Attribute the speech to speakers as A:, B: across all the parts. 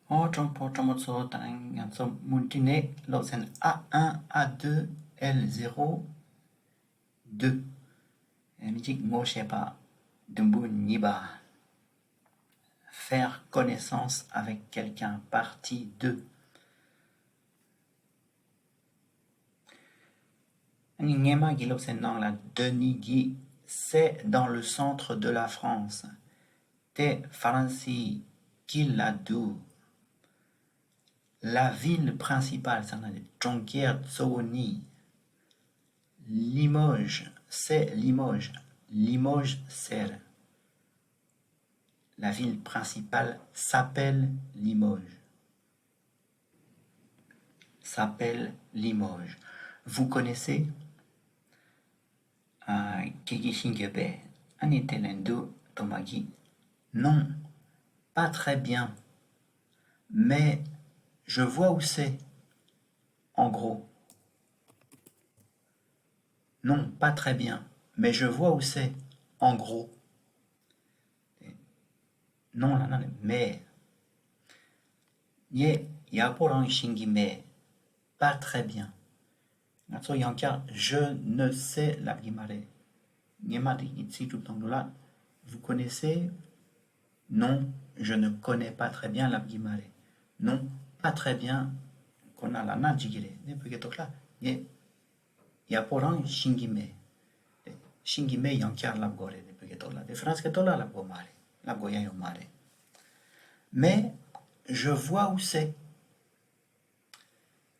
A: Ocho tanang multine losen A1, A2, L0, 2. Mijik mosheba dumbu niba. Faire connaissance avec quelqu'un. Partie 2. Ngema gilosen dans la Denigi, c'est dans le centre de la France. Te Faransi Kiladou. La ville principale, c'est Jonquière Tsoni. Limoges, c'est Limoges. Limoges, c'est. La ville principale s'appelle Limoges. S'appelle Limoges. Vous connaissez Kikishingebe, Anitelendo Tomagi? Non, pas très bien. Mais je vois où c'est. En gros. Non, pas très bien. Mais je vois où c'est. En gros. Non, là, non, mais. Ye, yaporang shingime. Pas très bien. Natso yanka, je ne sais la guimare. Nyemadi itsi tout là. Vous connaissez? Non, je ne connais pas très bien la guimare. Non, pas très bien. Qu'on a la najigire. Ne peut que là. Ye, yaporang shingime. Shingime yankar la gore. Ne peut que là. De France que là la gomare. La goya yomare. Mais je vois où c'est.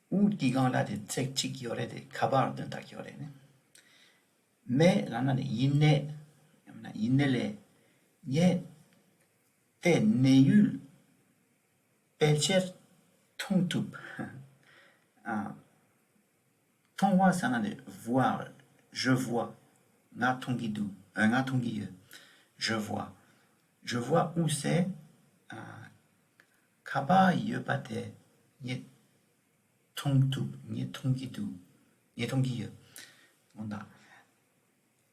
A: Où digan là de tsekchi qui aurait des kabar de ta qui aurait. Mais là, on a yine le ye te neul pelcher tongtup. Tongwa, ça a de voir, je vois. Nga tongidou, nga tongiye. Je vois. Je vois où c'est. Kaba yepate ye tongtup, ye tongidou, ye tongiye.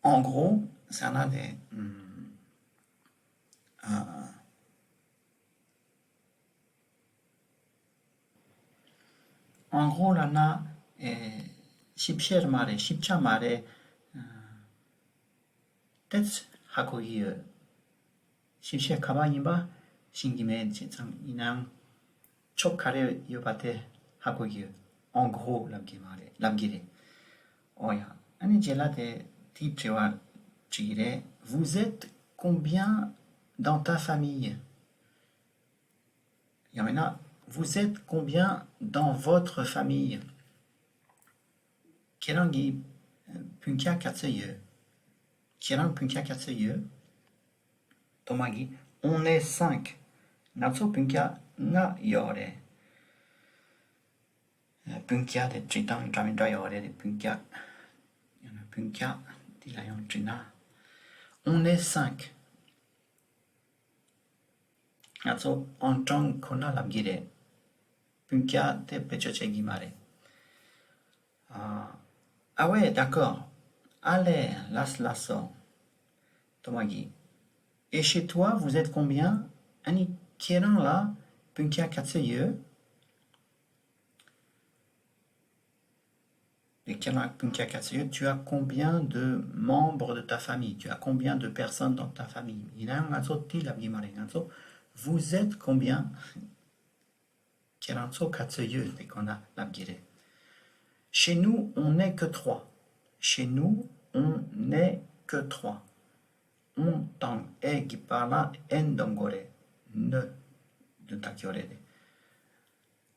A: En gros, ça a des. En gros, là, on a shipcher mare, shipcha mare, tets hakogi, shipcher kaba yimba, shingime, inang, chok kare yobate hakogi. En gros, l'abgire. Oya, anijela de type chigire. Vous êtes combien dans ta famille? Yamena. Vous êtes combien dans votre famille? Kerangi punkia katseye. Kerang punkia katseye. Tomagi. On est 5. Natso punkia nga yore. Punkia de chitang jamindra yore de punkia. Punkia dilayon china. On est 5. Natso entang kona labgire. Punkia te pechoche gimare. Ah ouais, d'accord. Allez, lasso. Tomagi. Et chez toi, vous êtes combien? Ani kieran là, punkia katseye. Et kieran punkia katseye, tu as combien de membres de ta famille? Tu as combien de personnes dans ta famille? Vous êtes combien? Chez nous, on n'est que 3. Chez nous, on n'est que 3. On tang e gipala en dongore. Ne de takiorede.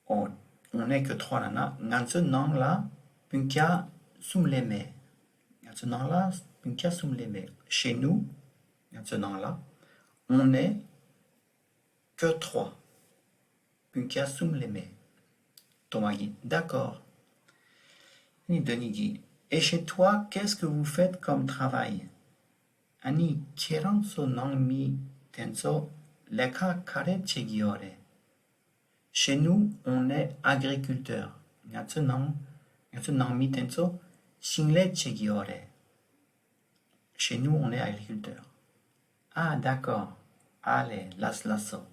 A: On n'est que 3 nana. Nganse nang la, punkia sumleme. Nganse nang la, punkia sumleme. Chez nous, nganse nang la, on n'est que 3. Punkia sumleme. Tomagi. D'accord. Denigi. Et chez toi, qu'est-ce que vous faites comme travail? Ani kieranso nangmi tenso leka kare chegiore. Chez nous, on est agriculteur. Nyatsu nangmi tenso shingle chegiore. Chez nous, on est agriculteur. Ah, d'accord. Allez, lasso.